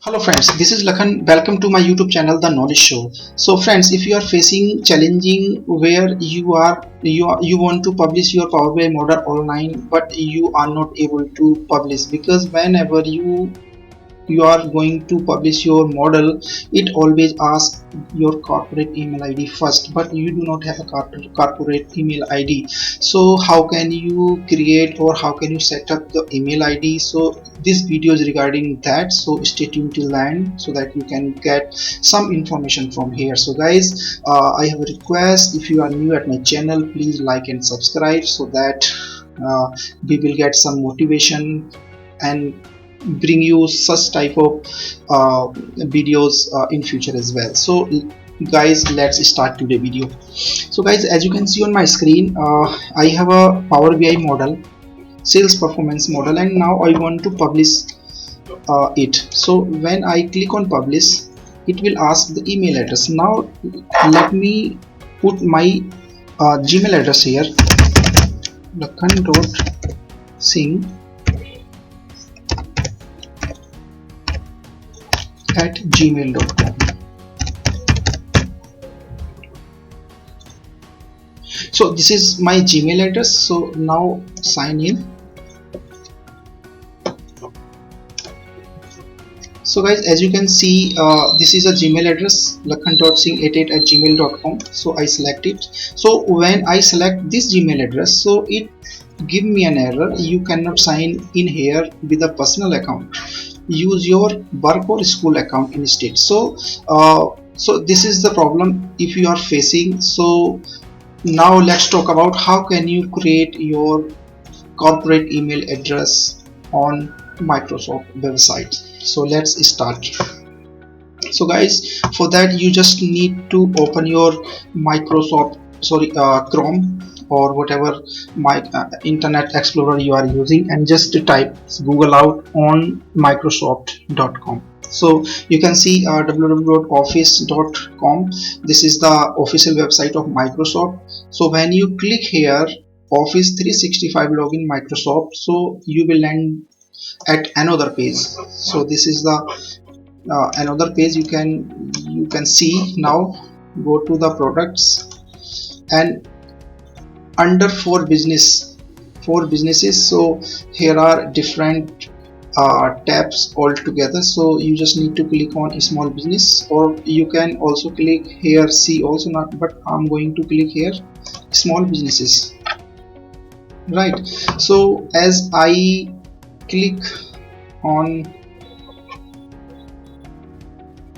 Hello friends, this is Lakhan. Welcome to my YouTube channel, The Knowledge Show. So friends, if you are facing challenging where you want to publish your Power BI model online, but you are not able to publish because whenever you are going to publish your model, it always asks your corporate email ID first, but you do not have a corporate email ID. So how can you create or how can you set up the email ID? So this video is regarding that, so stay tuned till the end so that you can get some information from here. So guys, I have a request. If you are new at my channel, please like and subscribe so that we will get some motivation and bring you such type of videos in future as well. So guys, let's start today video. So guys, as you can see on my screen, I have a Power BI model, sales performance model, and now I want to publish it. So when I click on publish, it will ask the email address. Now let me put my Gmail address here, lakhan.singh at gmail.com. So this is my Gmail address. So now sign in. So guys, as you can see, this is a Gmail address, lakhan.singh88 at gmail.com. So I select it. So when I select this Gmail address, so it give me an error. You cannot sign in here with a personal account. Use your work or school account instead. So this is the problem if you are facing. So now let's talk about how can you create your corporate email address on Microsoft website. So let's start. So guys, for that you just need to open your Chrome or whatever internet explorer you are using, and just type Google out on microsoft.com. so you can see www.office.com. this is the official website of Microsoft. So when you click here, Office 365 login Microsoft, so you will land at another page. So this is the another page. You can see. Now go to the products, and under for businesses, so here are different tabs all together. So you just need to click on small business, or you can also click here, see also not, but I'm going to click here small businesses, right? So as I click on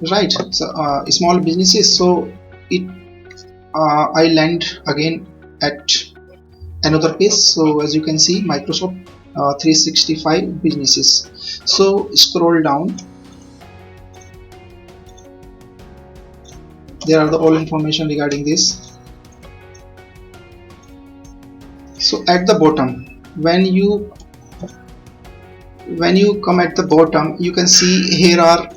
right, so small businesses, so it I land again at another page. So as you can see, Microsoft 365 businesses. So scroll down, there are the all information regarding this. So at the bottom, when you come at the bottom, you can see here are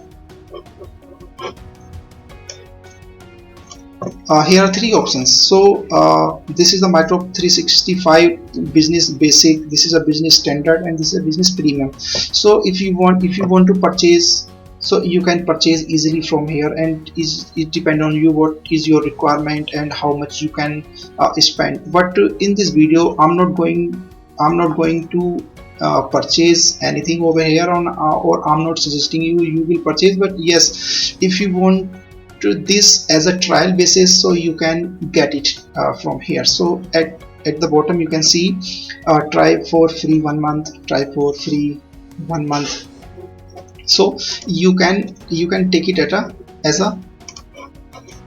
three options. So this is the Microsoft 365 business basic, this is a business standard, and this is a business premium. So if you want to purchase, so you can purchase easily from here, and it depend on you what is your requirement and how much you can spend. But in this video I'm not going to purchase anything over here on or I'm not suggesting you will purchase. But yes, if you want to this as a trial basis, so you can get it from here. So at the bottom you can see try for free 1 month, try for free 1 month. So you can take it as a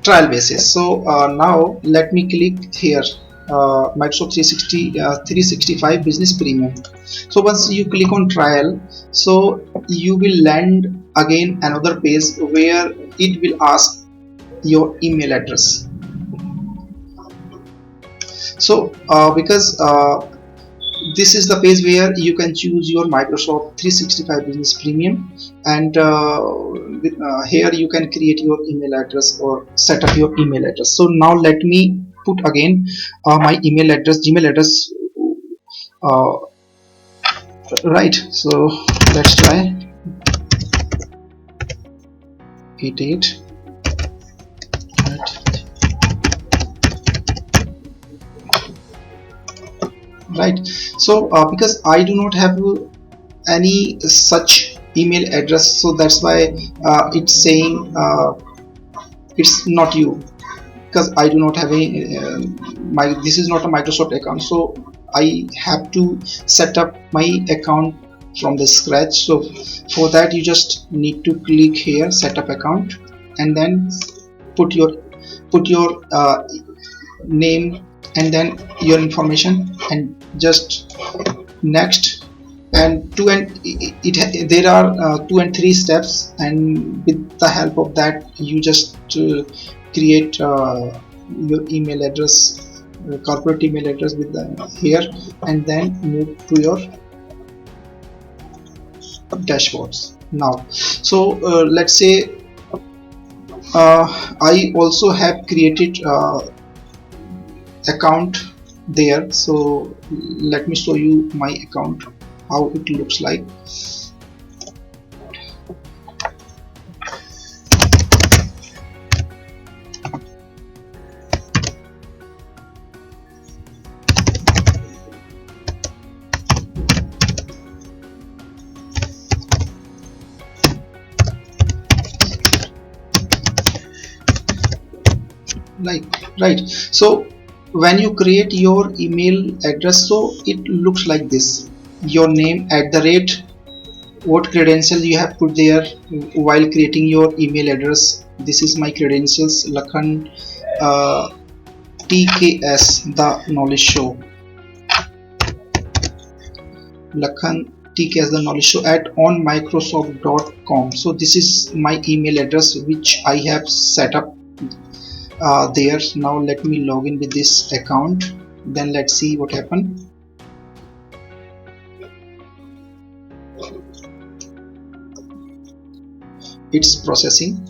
trial basis. So now let me click here Microsoft 365 business premium. So once you click on trial, so you will land again another page where it will ask your email address. So because this is the page where you can choose your Microsoft 365 business premium, and here you can create your email address or set up your email address. So now let me put again my Gmail address, right? So let's try 88, right? So because I do not have any such email address, so that's why it's saying it's not you, because I do not have any this is not a Microsoft account, so I have to set up my account from the scratch. So for that you just need to click here, set up account, and then put your name and then your information, and just next. And there are 2 and 3 steps, and with the help of that you just create your email address, corporate email address with the here, and then move to your dashboards now. So let's say I also have created account there, so let me show you my account, how it looks like. Right, so when you create your email address, so it looks like this: your name at the rate, what credentials you have put there while creating your email address. This is my credentials: Lakhan TKS, the knowledge show, Lakhan TKS, the knowledge show at onmicrosoft.com. so this is my email address which I have set up there. Now let me log in with this account, then let's see what happened. It's processing.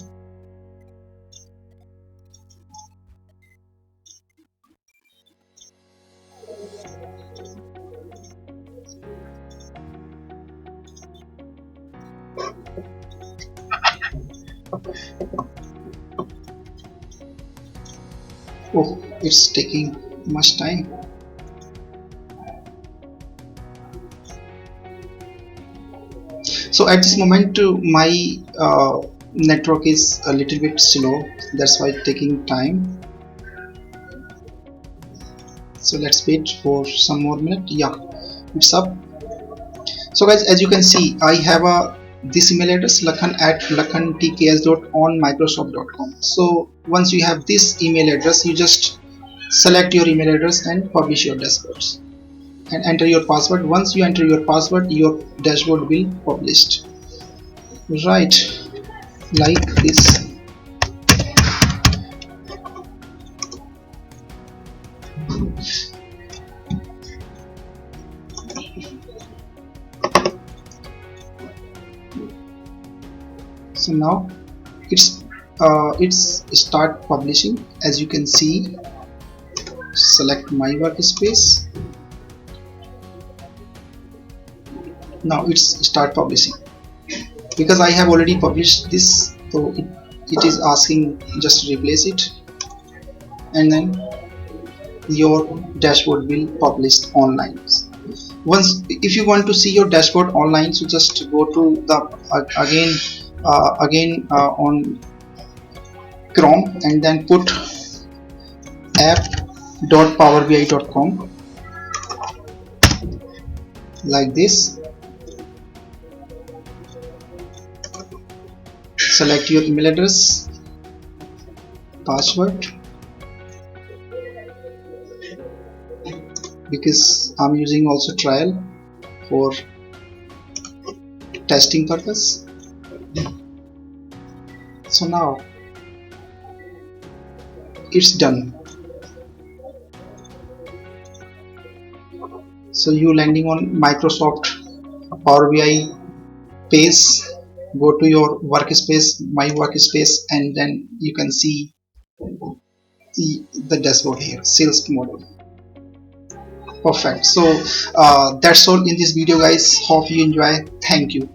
Oh, it's taking much time. So at this moment my network is a little bit slow, that's why it's taking time. So let's wait for some more minute. Yeah, it's up. So guys, as you can see, I have this email address, lakhan@lakhantks.onmicrosoft.com. so once you have this email address, you just select your email address and publish your dashboards and enter your password. Once you enter your password, your dashboard will be published, right, like this. So now it's start publishing. As you can see, select my workspace. Now it's start publishing. Because I have already published this, so it is asking just to replace it, and then your dashboard will published online. Once, if you want to see your dashboard online, so just go to the again on Chrome, and then put app.powerbi.com like this. Select your email address, password, because I'm using also trial for testing purpose. So now it's done. So you landing on Microsoft Power BI page, go to your workspace, my workspace, and then you can see the dashboard here, sales model. Perfect. So that's all in this video guys, hope you enjoy. Thank you.